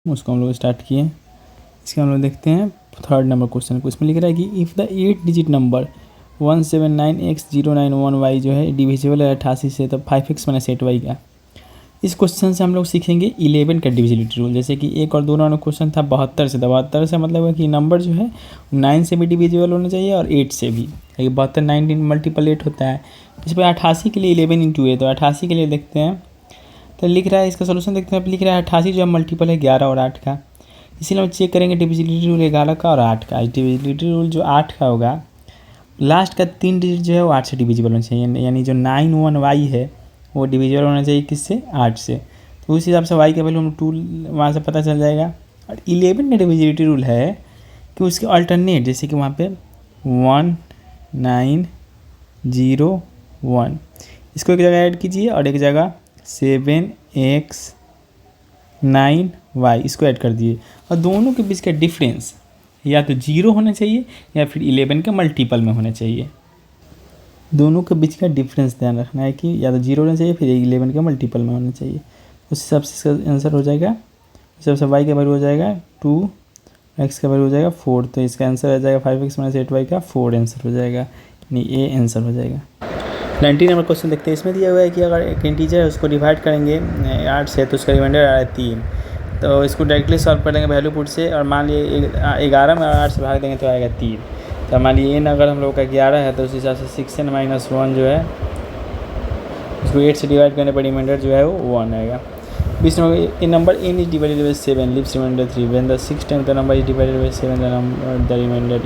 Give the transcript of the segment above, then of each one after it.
उसको हम लोग स्टार्ट किए। इसके हम लोग देखते हैं थर्ड नंबर क्वेश्चन को। इसमें लिख रहा है कि if the 8 digit number 179x091y जो है डिविजिबल है 88 से, तो 5x माइनस 8y का। इस क्वेश्चन से हम लोग सीखेंगे 11 का डिविजिबिलिटी रूल। जैसे कि एक और दो नंबर क्वेश्चन था 72 से, तो 72 से मतलब है कि नंबर जो है 9 से भी डिविजिबल होना चाहिए और 8 से भी, क्योंकि 72 19 मल्टीपल 8 होता है। इस पर 88 के लिए 11 इंटू है, तो 88 के लिए देखते हैं। तो लिख रहा है, इसका सोल्यूशन देखते हैं। लिख रहा है 88 जो है मल्टीपल है 11 और 8 का, इसीलिए हम चेक करेंगे डिविजिबिलिटी रूल 11 का और 8 का। डिविजिबिलिटी रूल जो 8 का होगा, लास्ट का 3 डिजिट जो है वो 8 से डिविजिबल होना चाहिए, यानी जो 91y है वो डिविजिबल होना चाहिए किससे, 8 से। तो उस हिसाब से y का वैल्यू हम 2 वहाँ से पता चल जाएगा। और 11 का डिविजिबिलिटी रूल है कि उसके अल्टरनेट, जैसे कि वहाँ पे 1901, इसको एक जगह ऐड कीजिए और एक जगह 7x9y इसको ऐड कर दिए, और दोनों के बीच का डिफरेंस या तो 0 होना चाहिए या फिर 11 के मल्टीपल में होना चाहिए। दोनों के बीच का डिफरेंस ध्यान रखना है कि या तो 0 होना चाहिए फिर 11 के मल्टीपल में होना चाहिए। उस हिसाब से इसका आंसर हो जाएगा। उस हिसाब से y का वैल्यू हो जाएगा 2, x का वैल्यू हो जाएगा 4, तो इसका आंसर आ जाएगा 5x माइनस 8y का 4 आंसर हो जाएगा, यानी ए आंसर हो जाएगा। 19 नंबर क्वेश्चन देखते हैं। इसमें दिया हुआ है कि अगर एक इंटीजर है उसको डिवाइड करेंगे 8 से, तो उसका रिमाइंडर आ रहा है 3। तो इसको डायरेक्टली सॉल्व कर लेंगे वैल्यू पुट से, और मान लिए 11 में 8 से भाग देंगे तो आएगा 3। तो मान लीजिए n अगर हम लोग का 11 है, तो उस हिसाब से 6n माइनस 1 जो है उसको 8 से डिवाइड करने पर रिमाइंडर जो है वो 1 आएगा। 20 number, number n is divided by 7 leaves remainder 3 when the 6 time the number is divided by 7 the remainder is.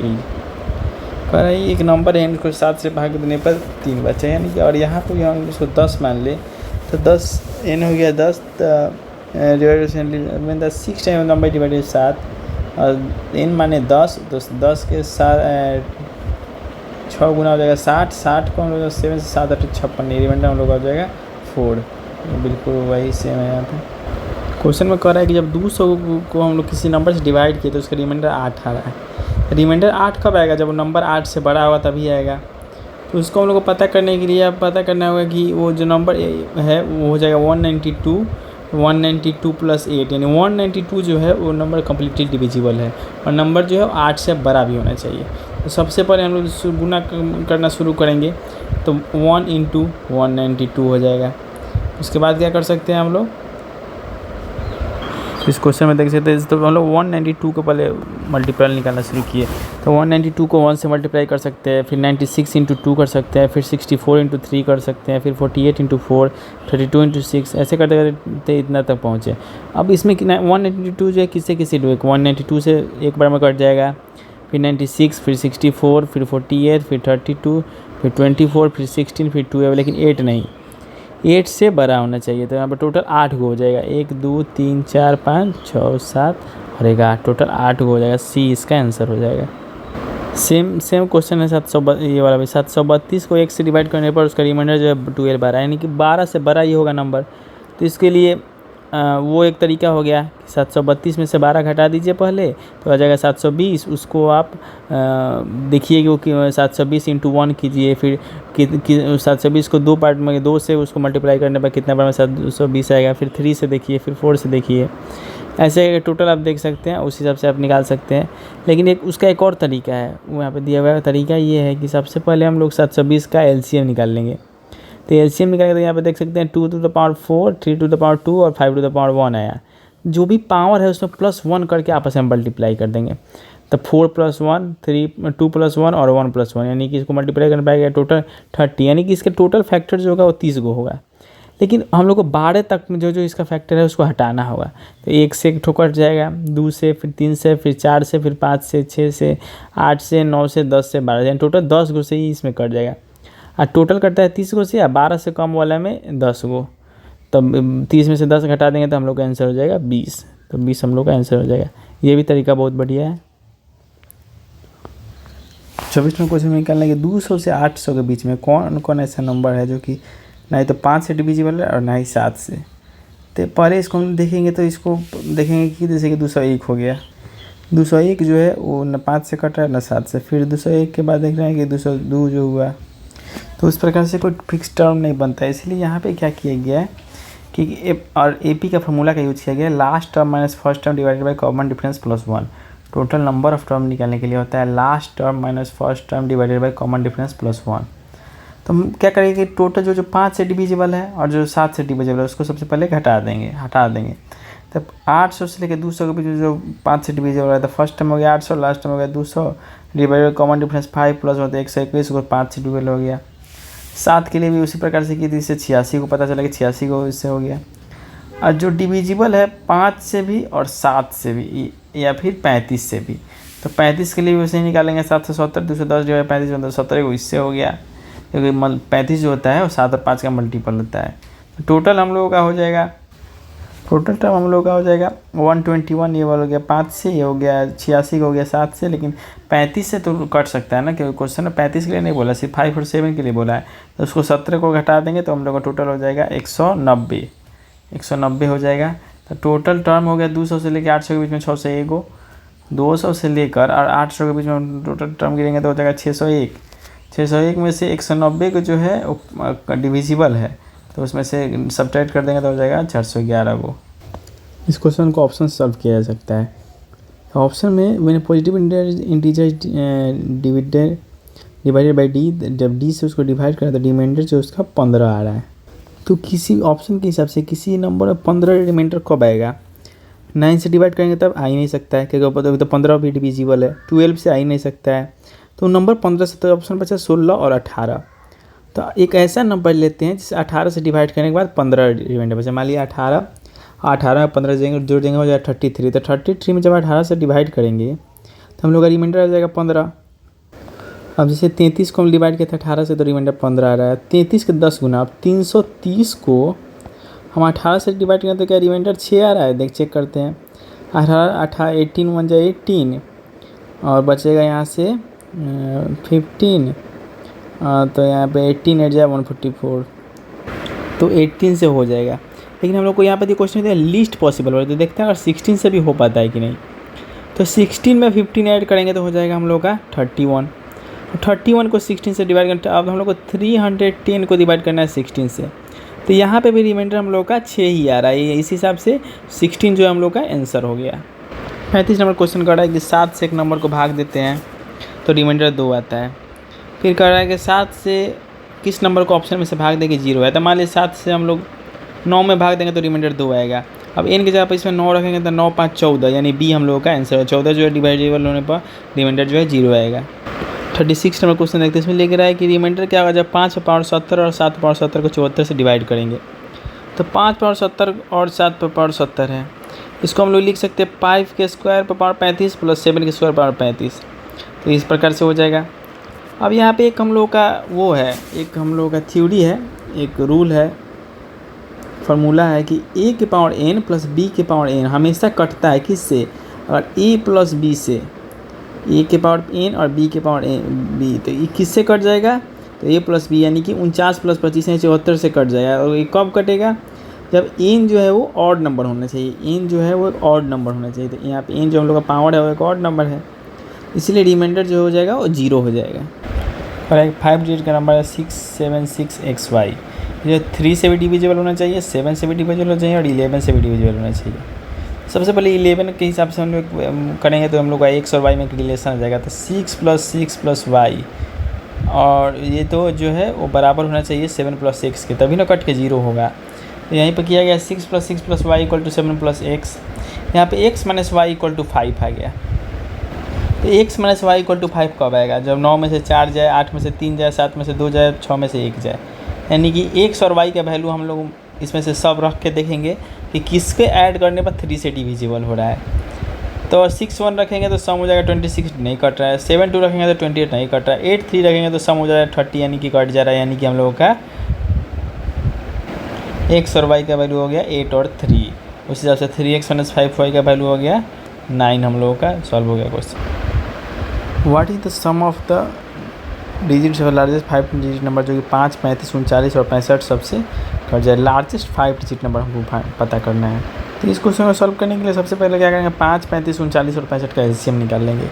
कह रहा है एक नंबर है, इसको 7 से भाग देने पर 3 बचा, यानी कि, और यहाँ पर हम इसको 10 मान ले तो 10 n हो गया 10 divided the 6 time number divided 7 और n माने 10, तो 10 के साथ 6 गुना हो जाएगा 60, 60 को हम लोग 7 से 7 8 56, रिमाइंडर हम लोग हो जाएगा 4। बिल्कुल वही सेम है यहाँ पे। क्वेश्चन में कह रहा है कि जब 200 को हम लोग किसी नंबर से डिवाइड किए तो उसका रिमाइंडर 8 आ रहा है। रिमाइंडर 8 कब आएगा, जब वो नंबर 8 से बड़ा होगा तभी आएगा। तो उसको हम लोग को पता करने के लिए अब पता करना होगा कि वो जो नंबर है वो हो जाएगा 192 प्लस 8, यानी 192 जो है वो नंबर कम्प्लीटली डिविजिबल है, और नंबर जो है 8 से बड़ा भी होना चाहिए। तो सबसे पहले हम लोग गुना करना शुरू करेंगे, तो 1 इंटू 192 हो जाएगा। उसके बाद क्या कर सकते हैं हम लोग, इस क्वेश्चन में देख सकते हैं, तो हम लोग 192 को पहले मल्टीप्लाई निकालना शुरू किए, तो 192 को 1 से मल्टीप्लाई कर सकते हैं, फिर 96 इंटू 2 कर सकते हैं, फिर 64 इंटू 3 कर सकते हैं, फिर 48 इंटू 4, 32 इंटू 6, ऐसे करते करते इतना तक पहुँचे। अब इसमें 192 जो है किससे किससे डिवाइड, 192 से एक बार में कट जाएगा, फिर 96, फिर 64, फिर 48, फिर 32, फिर 24, फिर 16, फिर 2 है, लेकिन 8 नहीं, 8 से बड़ा होना चाहिए। तो यहाँ पर टोटल 8 गो हो जाएगा, 1 2 3 4 5 6 7 और 8, टोटल 8 गो हो जाएगा। सी इसका आंसर हो जाएगा। सेम क्वेश्चन है 700, ये वाला भी 732 को 1 से डिवाइड करने पर उसका रिमाइंडर जो है 12 आ रहा है, यानी कि 12 से बड़ा ही होगा नंबर। तो इसके लिए वो एक तरीका हो गया, 732 में से 12 घटा दीजिए पहले, तो आ जाएगा 720। उसको आप देखिए कि वो 720 इंटू 1 कीजिए, फिर 720 को 2 पार्ट में 2 से उसको मल्टीप्लाई करने पर कितना बार में 720 आएगा, फिर 3 से देखिए, फिर 4 से देखिए, ऐसे टोटल आप देख सकते हैं, उस हिसाब से आप निकाल सकते हैं। लेकिन उसका एक और तरीका है, वो यहाँ पे दिया हुआ है। तरीका ये है कि सबसे पहले हम लोग 720 का एलसीएम निकाल लेंगे। तो एलसीएम निकाल के तो यहाँ पे देख सकते हैं 2 to the power 4, 3 to the power 2 और 5 टू द पावर 1 आया। जो भी पावर है उसमें +1 करके आपस में मल्टीप्लाई कर देंगे। तो 4 + 1, 2 + 1 और 1 + 1, यानी कि इसको मल्टीप्लाई करने पाएगा टोटल 30, यानी कि इसके टोटल फैक्टर जो होगा वो 30 गो होगा। लेकिन हम लोग को 12 तक में जो इसका फैक्टर है उसको हटाना होगा। तो 1 से एक ठोकर जाएगा, 2 से, फिर 3 से, फिर 4 से, फिर 5 से, 6 से, 8 से, 9 से, 10 से, 12 से, टोटल 10 गो से ही इसमें कट जाएगा। और टोटल करता है 30 गो से, या 12 से कम वाला में 10 गो। तो 30 में से 10 घटा देंगे तो हम लोग का आंसर हो जाएगा 20। तो 20 हम लोग का आंसर हो जाएगा। ये भी तरीका बहुत बढ़िया है। 24 में क्वेश्चन में निकालने के 200 से 800 के बीच में कौन कौन ऐसा नंबर है जो कि ना ही तो 5 से डिविजिबल है और ना ही 7 से। तो पहले इसको हम देखेंगे, तो इसको देखेंगे कि जैसे कि 201 हो गया। 201 जो है वो न 5 से कट रहा है न 7 से। फिर 201 के बाद देख रहे हैं कि 202 जो हुआ, तो उस प्रकार से कोई फिक्स टर्म नहीं बनता है। इसलिए यहाँ पे क्या किया गया है और AP का फॉर्मूला का यूज़ किया गया है last term minus first term divided by common difference plus 1। Total number of term निकालने के लिए होता है last term minus first term divided by common difference plus 1। तो हम क्या करेंगे, टोटल जो 5 से डिविजिबल है और जो 7 से डिविजिबल है उसको सबसे पहले हटा देंगे। तब 800 से लेकर 200 के बीच में जो 5 से डिविजिबल है तो फर्स्ट टर्म हो गया 800, लास्ट टर्म हो गया 200 divided by common difference 5 plus होता है 121 को 5 से डिविजिबल हो गया। 7 के लिए भी उसी प्रकार से की थी, इससे 86 को पता चला कि 86 को इससे हो गया। और जो डिविजिबल है 5 से भी और 7 से भी या फिर 35 से भी, तो 35 के लिए भी वैसे ही निकालेंगे 770 210 डिवाइड 35 70 को इससे हो गया, क्योंकि 35 जो होता है वो 7 और 5 का मल्टीपल होता है। तो टोटल हम लोगों का हो जाएगा, टोटल टर्म हम लोगों का हो जाएगा 121, ये वाला हो गया 5 से, ये हो गया 86 का हो गया 7 से, लेकिन 35 से तो कट सकता है ना, क्योंकि क्वेश्चन में 35 के लिए नहीं बोला, सिर्फ 5 और 7 के लिए बोला है। तो उसको 17 को घटा देंगे तो हम लोग का टोटल हो जाएगा 190 हो जाएगा। तो टोटल टर्म हो गया 200 से लेकर 800 के बीच में 601 को, 200 से लेकर और 800 के बीच में टोटल टर्म गिरेंगे तो हो जाएगा 601 में से 190 को जो है डिविजिबल है तो उसमें से सब्ट्रैक्ट कर देंगे तो हो जाएगा 411 को। इस क्वेश्चन को ऑप्शन सॉल्व किया जा सकता है। तो ऑप्शन में मैंने positive integer divided by D, जब डी से उसको डिवाइड करा तो रिमाइंडर जो उसका 15 आ रहा है। तो किसी ऑप्शन के हिसाब से किसी नंबर में 15 रिमाइंडर कब आएगा, 9 से डिवाइड करेंगे तब आ ही नहीं सकता है, क्योंकि तो 15 भी डिविजिबल है, 12 से आ ही नहीं सकता है। तो नंबर 15 से तो ऑप्शन बचा 16 और 18। तो एक ऐसा नंबर लेते हैं जिसे 18 से डिवाइड करने के बाद 15 रिमाइंडर बचा। मान लिया 18 में 15 जोड़ देंगे हो जाएगा 33। तो 33 में जब 18 से डिवाइड करेंगे तो हम लोग का रिमाइंडर आ जाएगा 15। अब जैसे 33 को हम डिवाइड किया था 18 से तो रिमाइंडर 15 आ रहा है। 33 के 10 गुना, अब 330 को हम 18 से डिवाइड करें तो क्या रिमाइंडर 6 आ रहा है, चेक करते हैं। 18 1 जाए 18 और बचेगा यहाँ से 15, तो यहाँ पे 18 8 जाए 144, तो 18 से हो जाएगा। लेकिन हम लोग को यहाँ पे क्वेश्चन दिया लीस्ट पॉसिबल हो, तो देखते हैं अगर 16 से भी हो पाता है कि नहीं। तो 16 में 15 ऐड करेंगे तो हो जाएगा हम लोग का 31। 31 को 16 से डिवाइड करना, अब हम लोग को 310 को डिवाइड करना है 16 से, तो यहाँ पे भी रिमाइंडर हम लोग का 6 ही आ रहा है। इस हिसाब से 16 जो है हम लोग का आंसर हो गया। 35 नंबर क्वेश्चन कर रहा है कि 7 से एक नंबर को भाग देते हैं तो रिमाइंडर 2 आता है। फिर कह रहा है कि 7 से किस नंबर को ऑप्शन में से भाग देंगे 0 है। तो मान लीजिए 7 से हम लोग 9 में भाग देंगे तो रिमाइंडर 2 आएगा। अब n की जगह पर इसमें 9 रखेंगे तो 9 5 14, यानी बी हम लोगों का आंसर है। 14 जो है डिवाइडेबल होने पर रिमाइंडर जो है 0 आएगा। 36 नंबर क्वेश्चन देखते हैं, इसमें लेकर रहा है कि रिमाइंडर क्या होगा जब 5 पावर 70 और 7 पावर 70 को 74 से डिवाइड करेंगे। तो 5 पावर 70 और 7 पावर 70 है, इसको हम लोग लिख सकते हैं 5 के स्क्वायर पर पावर 35 प्लस 7 के स्क्वायर पावर 35। तो इस प्रकार से हो जाएगा। अब यहाँ पे एक हम लोग का वो है, एक हम लोग का थ्योरी है, एक रूल है, फार्मूला है कि a के पावर n प्लस b के पावर n हमेशा कटता है किससे, अगर a प्लस b से, a के पावर n और b के पावर b, तो ये किससे कट जाएगा, तो a प्लस b यानी कि 49 प्लस 25 यानी 74 से कट जाएगा। और ये कब कटेगा, जब n जो है वो ऑड नंबर होना चाहिए, n जो है वो एक ऑड नंबर होना चाहिए। तो यहाँ पे n जो हम लोग का पावर है वो एक ऑड नंबर है, इसलिए रिमाइंडर जो हो जाएगा वो 0 हो जाएगा। और एक 5 डिजिट का नंबर है 676XY, जो 3 से भी डिविजिबल होना चाहिए, 7 से भी डिविजिबल होना चाहिए और 11 से भी डिविजिबल होना चाहिए। सबसे पहले 11 के हिसाब से हम लोग करेंगे तो हम लोग का x और y में एक रिलेशन आ जाएगा। तो 6 प्लस y, और ये तो जो है वो बराबर होना चाहिए 7 प्लस x के, तभी ना कट के 0 होगा। तो यहीं पर किया गया 6 plus y equal to 7 plus x, यहाँ पे x minus y equal to 5 आ गया। तो x minus y equal to 5 कब आएगा, जब 9 में से 4 जाए, 8 में से 3 जाए, 7 में से 2 जाए, 6 में से 1 जाए, यानी कि x और y का वैल्यू हम लोग इसमें से सब रख के देखेंगे कि किसके ऐड करने पर 3 से डिविजिबल हो रहा है। तो 6 1 रखेंगे तो सम हो जाएगा 26, नहीं कट रहा है। 7 2 रखेंगे तो 28 नहीं कट रहा है। 8 3 रखेंगे तो सम हो जाएगा 30, यानी कि कट जा रहा है, यानी कि हम लोगों का x और y का वैल्यू हो गया 8 और 3। उस हिसाब से 3x माइनस 5y का वैल्यू हो गया 9, हम लोगों का सॉल्व हो गया question. What is the sum of the digits of largest 5 digit number, जो कि 5 35 39 और 65 सबसे कट जाए। लार्जेस्ट 5 डिजिट नंबर हमको पता करना है। तो इस क्वेश्चन को सॉल्व करने के लिए सबसे पहले क्या करेंगे, 5 35 39 और 65 का एलसीएम निकाल लेंगे।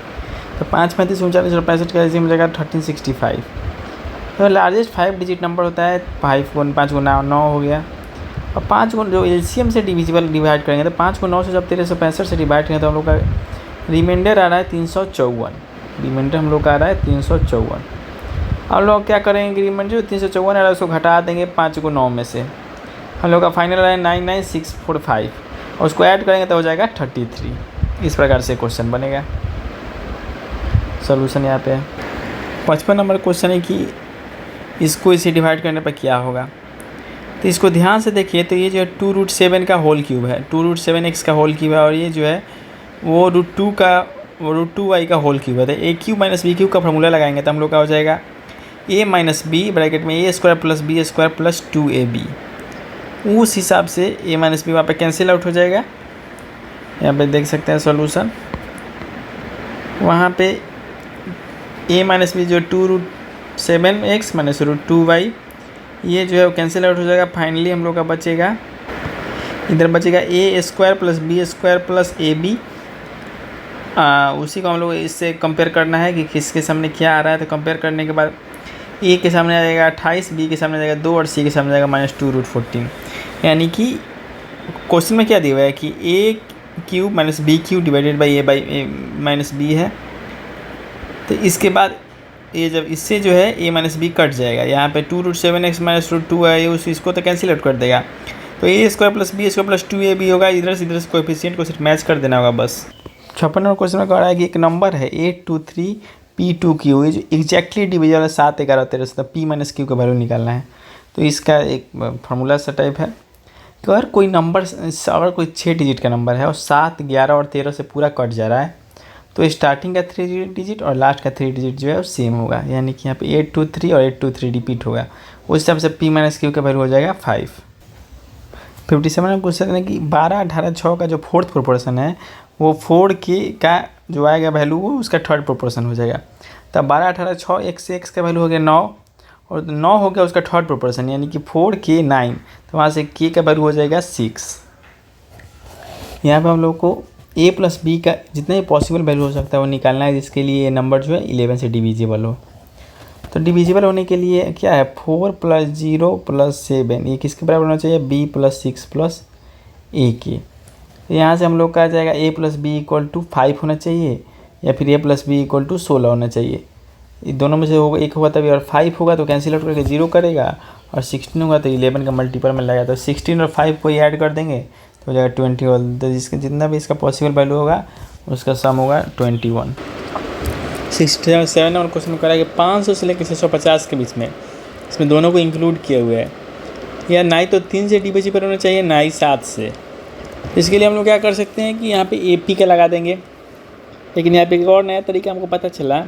तो 5 35 39 और 65 का एलसीएम हो जाएगा 1365। तो लार्जेस्ट 5 डिजिट नंबर होता है 5 गुना 9 हो गया, और 5 को जो एलसीएम से डिवाइड करेंगे तो 5 को 9 से जब 1365 से डिवाइड करेंगे तो हम लोग का रिमाइंडर आ रहा है 354। रिमाइंडर हम लोग का आ रहा है 354। हम लोग क्या करेंगे, रिमाइंडर 354 आ रहा है उसको घटा देंगे 5 को 9 में से, हम लोग का फाइनल आ रहा है 99645 और उसको ऐड करेंगे तो हो जाएगा 33। इस प्रकार से क्वेश्चन बनेगा। सॉल्यूशन यहाँ पे है। 55 नंबर क्वेश्चन है कि इसको इसे डिवाइड करने पर क्या होगा। तो इसको ध्यान से देखिए, तो ये जो है 2√7 का होल क्यूब है, 2√7x का होल क्यूब है, और ये जो है वो √2y का होल क्यूब है। तो a cube minus b cube का फॉर्मूला लगाएंगे तो हम लोग का हो जाएगा a माइनस बी ब्रैकेट में a² plus b² plus 2ab। उस हिसाब से a माइनस बी वहाँ पे कैंसिल आउट हो जाएगा। यहाँ पे देख सकते हैं सॉल्यूशन, वहाँ पे a माइनस बी जो 2√7x माइनस √2y ये जो है वो कैंसिल आउट हो जाएगा। फाइनली हम लोग का बचेगा, इधर बचेगा a² plus b² plus ab। उसी को हम लोग इससे कंपेयर करना है कि किसके सामने क्या आ रहा है। तो कंपेयर करने के बाद a के सामने आ जाएगा 28, b के सामने आ जाएगा 2 और c के सामने आ जाएगा -2√14। यानी कि क्वेश्चन में क्या दिया हुआ है कि a cube minus b cube divided by a minus b है। तो इसके बाद ये जब इससे जो है a माइनस बी कट जाएगा, यहाँ पे 2√7x माइनस √2 है, इसको तो कैंसिल आउट कर देगा। तो a² plus b² plus 2ab होगा। इधर से कोएफिशिएंट को सिर्फ मैच कर देना होगा बस। 56 नंबर क्वेश्चन में कह रहा है कि एक नंबर है 823p2q, जो एग्जैक्टली डिविजल है 7, 11, 13 से, p माइनस क्यू का वैल्यू निकालना है। तो इसका एक फार्मूला सा टाइप है कि अगर कोई नंबर, अगर कोई 6 डिजिट का नंबर है और 7, 11 और 13 से पूरा कट जा रहा है तो स्टार्टिंग का 3 डिजिट और लास्ट का 3 डिजिट जो है वो सेम होगा। यानी कि यहाँ पे 823 और 823 रिपीट होगा। उस हिसाब से p माइनस क्यू का वैल्यू हो जाएगा 5। 57 में क्वेश्चन है कि 12, 18, 6 का जो फोर्थ प्रोपोर्शन है वो 4 का जो आएगा वैल्यू वो उसका थर्ड प्रोपोर्शन हो जाएगा। तब 12, 18, 6 x का वैल्यू हो गया 9 और 9 हो गया उसका थर्ड प्रोपोर्शन, यानी कि 4k 9। तो वहाँ से k का वैल्यू हो जाएगा 6। यहाँ पे हम लोग को a प्लस b का जितना ही पॉसिबल वैल्यू हो सकता है वो निकालना है, जिसके लिए ये नंबर जो है 11 से डिविजिबल हो। तो डिविजिबल होने के लिए क्या है, 4 प्लस 0 प्लस 7 ये किसके बराबर होना चाहिए, b प्लस 6 प्लस a के। तो यहाँ से हम लोग का आ जाएगा a plus b equal to 5 होना चाहिए, या फिर a plus b equal to 16 होना चाहिए। दोनों में से होगा, एक होगा तभी, और 5 होगा तो कैंसिल आउट करके 0 करेगा, और 16 होगा तो 11 का मल्टीपल में लगेगा। तो 16 और 5 को ही ऐड कर देंगे तो हो जाएगा 21। तो जिसका जितना भी इसका पॉसिबल वैल्यू होगा उसका सम होगा 21। 67 नंबर क्वेश्चन करा कि 500 से लेकर 650 के बीच में, इसमें दोनों को इंक्लूड किए हुए है। या ना ही तो 3 से डिविजिबल होना चाहिए, ना ही 7 से। इसके लिए हम लोग क्या कर सकते हैं कि यहाँ पे AP का लगा देंगे। लेकिन यहाँ पे एक और नया तरीका हमको पता चला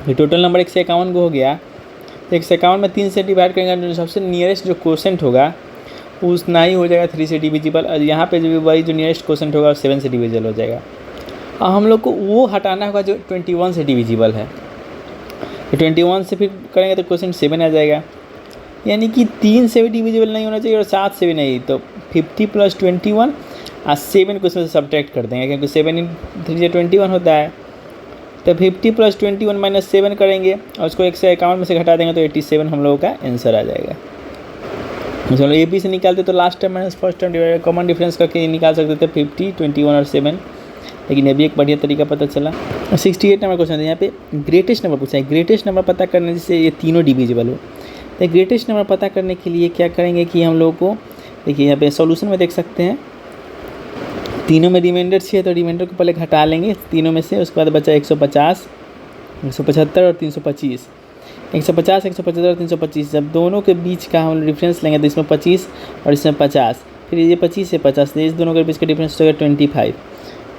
कि टोटल नंबर 151 को हो गया, तो 151 में 3 से डिवाइड करेंगे, सबसे नियरेस्ट जो क्वोशेंट होगा उस ना ही हो जाएगा 3 से डिविजिबल, और यहाँ पे जो वही जो नियरेस्ट क्वोशेंट होगा 7 से डिविजिबल हो जाएगा। और हम लोग को वो हटाना होगा जो 21 से डिविजिबल है। तो 21 से फिर करेंगे तो क्वोशेंट 7 आ जाएगा, यानी कि 3 से भी डिविजिबल नहीं होना चाहिए और 7 से भी नहीं। तो 50 प्लस 21 और 7 को इसमें से सब्ट्रैक्ट कर देंगे, क्योंकि 7 × 3 से 21 होता है। तो 50 प्लस 21 माइनस 7 करेंगे और उसको 151 में से घटा देंगे तो 87 हम लोगों का आंसर आ जाएगा। चलो AP से निकालते तो last time minus first time divide common difference करके निकाल सकते थे 50, 21 और 7, लेकिन अभी एक बढ़िया तरीका पता चला। 68 नंबर क्वेश्चन है, यहाँ पे ग्रेटेस्ट नंबर पूछा है। ग्रेटेस्ट नंबर पता करने जिससे ये तीनों डिविजिबल हो। तो ग्रेटेस्ट नंबर पता करने के लिए क्या करेंगे कि हम लोग को, देखिए यहाँ पे सॉल्यूशन में देख सकते हैं, तीनों में रिमाइंडर चाहिए तो रिमाइंडर को पहले घटा लेंगे तीनों में से। उसके बाद बचा 150, 175 और 325। 150, 175 और 325, जब दोनों के बीच का हम डिफरेंस लेंगे तो इसमें 25 और इसमें 50, फिर ये 25 से 50, तो इस दोनों के बीच का डिफरेंस हो जाएगा 25।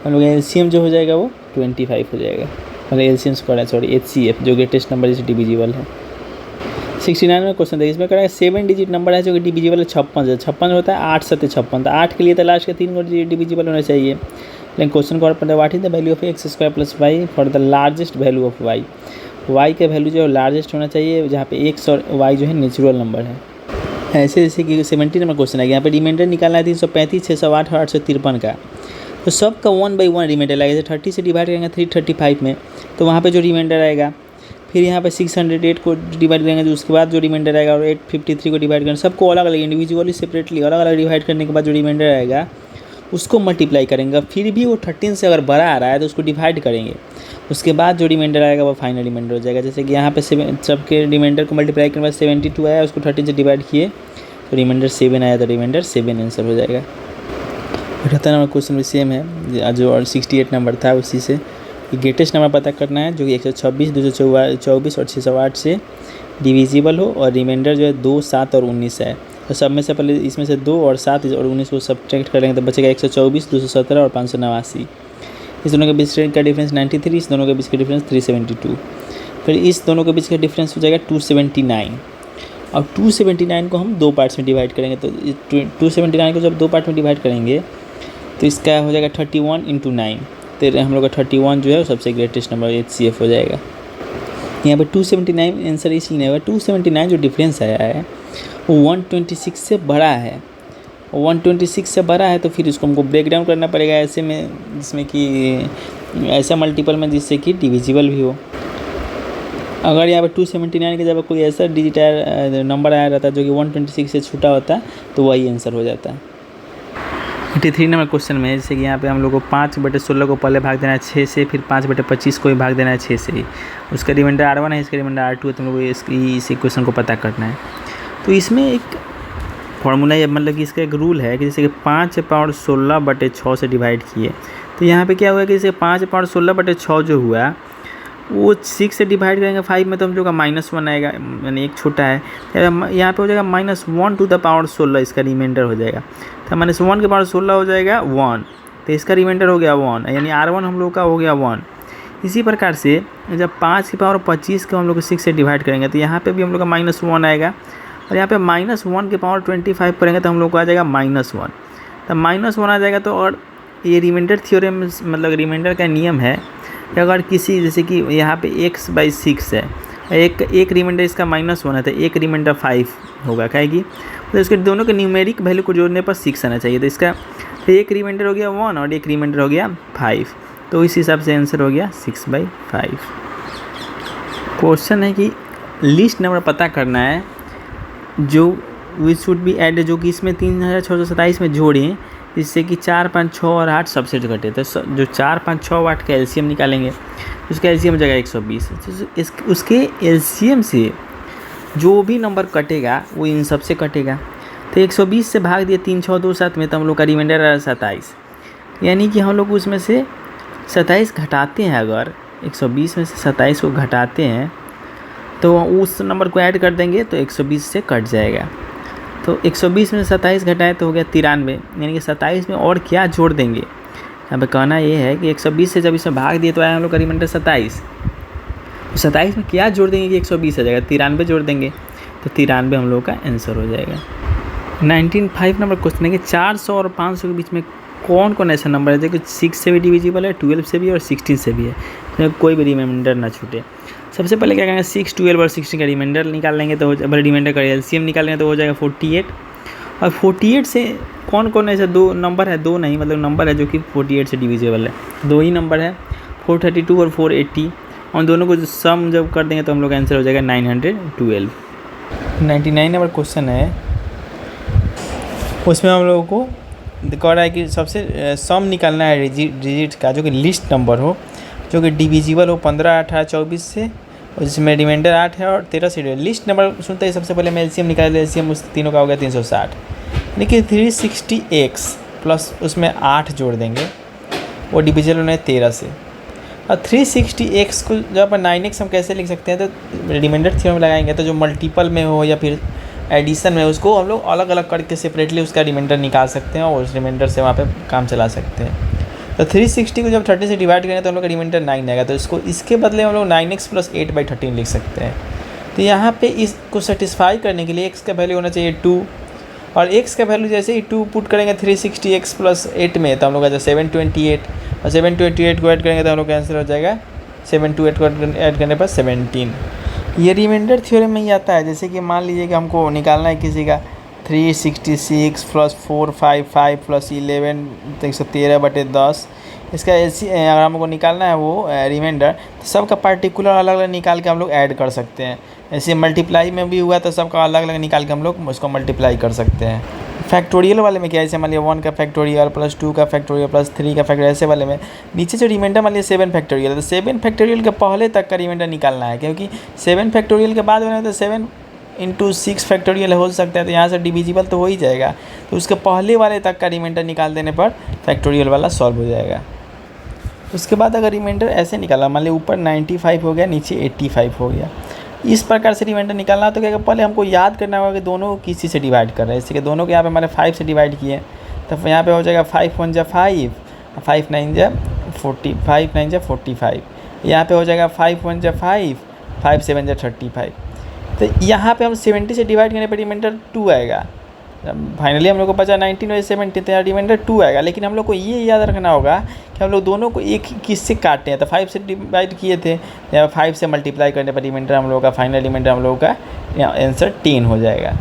हम लोग LCM जो हो जाएगा वो 25 हो जाएगा। मतलब LCM स्क्वायर, सॉरी HCF, जो ग्रेटेस्ट नंबर इस डिविजिबल है। 69 में क्वेश्चन देखिए, इसमें कह रहा है 7 डिजिट नंबर है जो कि डिविजिबल है 56 से। 56 होता है 8 7 56, तो 8 के लिए तो लास्ट के 3 डिविजिबल होना चाहिए। लेकिन क्वेश्चन को और पता है, what is the value of x² plus y for the largest value of y। y का वैल्यू जो है लार्जेस्ट होना चाहिए, जहाँ पे x और y जो है नेचुरल नंबर है। ऐसे जैसे कि 70 नंबर क्वेश्चन है, यहाँ पे रिमाइंडर निकालना है 335, 608 और 853 का। तो सब का 1/1 रिमाइंडर लगेगा। जैसे 30 से डिवाइड करेंगे 335 में, तो वहाँ पे जो रिमाइंडर आएगा फिर यहाँ पे 608 को डिवाइड करेंगे तो उसके बाद जो रिमाइंडर आएगा, और 853 को डिवाइड करेंगे, सबको अलग अलग इंडिविजुअली सेपरेटली अलग अलग डिवाइड करने के बाद जो रिमाइंडर आएगा उसको मल्टीप्लाई करेंगे। फिर भी वो 13 से अगर बड़ा आ रहा है तो उसको डिवाइड करेंगे, उसके बाद जो रिमाइंडर आएगा वो फाइनल रिमाइंडर हो जाएगा। जैसे कि यहाँ पे सबके रिमाइंडर को मल्टीप्लाई करने के बाद 72 आया, उसको 13 से डिवाइड किए तो रिमाइंडर 7 आया, तो रिमाइंडर 7 आंसर हो जाएगा। 78 नंबर क्वेश्चन भी सेम है जो, और 68 नंबर था उसी से ग्रेटेस्ट नंबर पता करना है जो कि 126, 224 और 608 से डिविजिबल हो, और रिमाइंडर जो है 2, 7 और 19 है। तो सब में से पहले इसमें से 2 और 7 और 19 को सब्ट्रैक्ट करेंगे तो बचेगा 124, 217 और 589। इस दोनों के बीच का डिफरेंस 93, इस दोनों के बीच का डिफरेंस 372। फिर इस दोनों के बीच का डिफरेंस हो जाएगा 279। और 279 को हम 2 पार्ट्स में डिवाइड करेंगे, तो 279 को जब 2 पार्ट में डिवाइड करेंगे तो इसका हो जाएगा 31 × 9। तो हम लोग का 31 जो है वो सबसे ग्रेटेस्ट नंबर HCF हो जाएगा। यहाँ पर 279 आंसर इसलिए नहीं होगा, 279 जो डिफरेंस आया है वो 126 से बड़ा है, 126 से बड़ा है तो फिर इसको हमको ब्रेक डाउन करना पड़ेगा ऐसे में, जिसमें कि ऐसा मल्टीपल में जिससे कि डिविजिबल भी हो। अगर यहाँ पर 279 के जब कोई ऐसा डिजिट नंबर आया रहता जो कि 126 से छोटा होता तो वही आंसर हो जाता। 83 नंबर क्वेश्चन में जैसे कि यहाँ पे हम लोग को 5/16 को पहले भाग देना है 6 से, फिर 5/25 को भी भाग देना है 6 से ही, उसका रिमाइंडर R1 है, इसका रिमाइंडर R2 है, तो हम लोग इस इक्वेशन को पता करना है। तो इसमें एक फॉर्मूला है, मतलब कि इसका एक रूल है कि जैसे कि 5/16/6 से डिवाइड किए, तो यहाँ पे क्या हुआ कि जैसे 5/16/6 जो हुआ वो 6 से डिवाइड करेंगे 5 में तो हम जो का -1 आएगा, यानी एक छोटा है, यहाँ पे हो जाएगा -1/16 इसका रिमाइंडर हो जाएगा, तो -1/16 हो जाएगा 1, तो इसका रिमाइंडर हो गया 1, यानी R1 हम लोग का हो गया 1। इसी प्रकार से जब 5/25 को हम लोग 6 से डिवाइड करेंगे तो यहाँ पे भी हम लोग का -1 आएगा, और यहाँ पे -1/25 करेंगे तो हम लोग को आ जाएगा -1, तो -1 आ जाएगा। तो और ये रिमाइंडर थ्योरम मतलब रिमाइंडर का नियम है कि अगर किसी जैसे कि यहाँ पे x/6 है, एक रिमाइंडर इसका -1 है तो एक रिमाइंडर 5 होगा, कहेगी तो इसके दोनों के न्यूमेरिक वैल्यू को जोड़ने पर 6 आना चाहिए, तो इसका एक रिमाइंडर हो गया 1 और एक रिमाइंडर हो गया 5, तो इस हिसाब से आंसर हो गया 6/5। क्वेश्चन है कि लिस्ट नंबर पता करना है जो विच शुड बी एड, जो कि इसमें 3627 में जोड़ें जिससे कि 4, 5, 6 और 8 सबसेट घटे, तो जो 4, 5, 6 और 8 का एलसीएम निकालेंगे उसका एलसीएम हो जाएगा 120। उसके एलसीएम से जो भी नंबर कटेगा वो इन सब से कटेगा, तो 120 से भाग दिए 3, 6, 2, 7 में, तो हम लोग का रिमाइंडर आ 27, यानी कि हम लोग उसमें से 27 घटाते हैं, अगर 120 में से 27 को घटाते हैं तो उस नंबर को ऐड कर देंगे तो 120 से कट जाएगा। तो 120 में 27 घटाए तो हो गया 93, यानी कि 27 में और क्या जोड़ देंगे। यहाँ पे कहना ये है कि 120 से जब इसमें भाग दिए तो आया हम लोग का रिमाइंडर 27, तो 27 में क्या जोड़ देंगे कि 120 आ जाएगा, 93 जोड़ देंगे, तो 93 हम लोग का आंसर हो जाएगा। 19.5 नंबर क्वेश्चन है कि 400 और 500 के बीच में कौन कौन ऐसा नंबर है जो कि 6 से भी डिविजिबल है, 12 से भी और 16 से भी है, तो कोई भी रिमाइंडर ना छूटे। सबसे पहले क्या करेंगे 6, 12 और 16 का रिमाइंडर निकाल लेंगे, तो रिमाइंडर का एलसीएम निकाल लेंगे तो हो जाएगा 48। और 48 से कौन कौन ऐसे दो नंबर है, दो नहीं मतलब नंबर है जो कि 48 से डिविजिबल है, दो ही नंबर है 432 और 480, और दोनों को सम जब कर देंगे तो हम लोग का आंसर हो जाएगा 912। 99 नंबर क्वेश्चन है, उसमें हम लोगों को कह रहा है कि सबसे सम निकालना है डिजिट का जो कि लिस्ट नंबर हो, जो कि डिविजिबल हो 15, 18, 24 से, और जिसमें रिमाइंडर 8 है और 13 से। लिस्ट नंबर सुनते ही सबसे पहले मैं एलसीएम निकाल लिया, एलसीएम उस तीनों का हो गया 360, लेकिन 360x प्लस उसमें 8 जोड़ देंगे, वो डिविजिबल होना है 13 से। और 360x को जब अपन 9x हम कैसे लिख सकते हैं, तो रिमाइंडर थ्योरम लगाएंगे, तो जो मल्टीपल में हो या फिर एडिशन में उसको हम लोग अलग अलग करके सेपरेटली उसका रिमाइंडर निकाल सकते हैं और उस रिमाइंडर से वहाँ पे काम चला सकते हैं। तो 360 को जब 30 से डिवाइड करें तो हम लोग का रिमाइंडर 9 आएगा, तो इसके बदले हम लोग 9x प्लस 8/13 लिख सकते हैं। तो यहाँ पे इसको सेटिस्फाई करने के लिए x का वैल्यू होना चाहिए 2, और x का वैल्यू जैसे ही 2 पुट करेंगे 360x प्लस 8 में, तो हम लोग का 728, और 728 को ऐड करेंगे तो हम लोग का आंसर हो जाएगा 728 को ऐड करने पर 17। ये रिमाइंडर थ्योरम में ही आता है। जैसे कि मान लीजिए कि हमको निकालना है किसी का 366 प्लस 455 प्लस 11 113/10 इसका ऐसी अगर हमको निकालना है वो रिमाइंडर, तो सबका पार्टिकुलर अलग अलग निकाल के हम लोग ऐड कर सकते हैं। ऐसे मल्टीप्लाई में भी हुआ तो सबका अलग अलग निकाल के हम लोग उसको मल्टीप्लाई कर सकते हैं। फैक्टोरियल वाले में क्या है, जैसे मान लिया 1 का फैक्टोरियल प्लस 2 का फैक्टोरियल प्लस 3 का फैक्टोरियल, ऐसे वाले में नीचे जो रिमाइंडर मान लिया 7 फैक्टोरियल, तो 7 फैक्टोरियल के पहले तक का रिमाइंडर निकालना है, क्योंकि 7 फैक्टोरियल के बाद बने तो 7 इंटू 6 फैक्टोरियल हो सकता है, तो यहाँ से डिविजिबल तो हो ही जाएगा। तो उसके पहले वाले तक का रिमाइंडर निकाल देने पर फैक्टोरियल वाला सॉल्व हो जाएगा। उसके बाद अगर रिमाइंडर ऐसे निकाला, मान लिया ऊपर 95 हो गया, नीचे 85 हो गया, इस प्रकार से रिमाइंडर निकालना, तो क्या पहले हमको याद करना होगा कि दोनों किसी से डिवाइड कर रहे हैं। जैसे कि दोनों के यहाँ पे हमारे 5 से डिवाइड किए, तो यहाँ पे हो जाएगा 5 1 जा 5, 5 9 जा 40, 5 9 जा 45, यहाँ पे हो जाएगा 5 1 जा 5, 5 7 जा 35। तो यहाँ पे हम 70 से डिवाइड करने पर रिमाइंडर 2 आएगा। फाइनली हम लोग को बचा 19 और 70, तो यहाँ रिमाइंडर 2 आएगा। लेकिन हम लोग को ये याद रखना होगा कि हम लोग दोनों को एक ही किससे काटे हैं, तो 5 से डिवाइड किए थे, या 5 से मल्टीप्लाई करने पर रिमाइंडर हम लोग का फाइनल रिमाइंडर हम लोग का आंसर 10 हो जाएगा।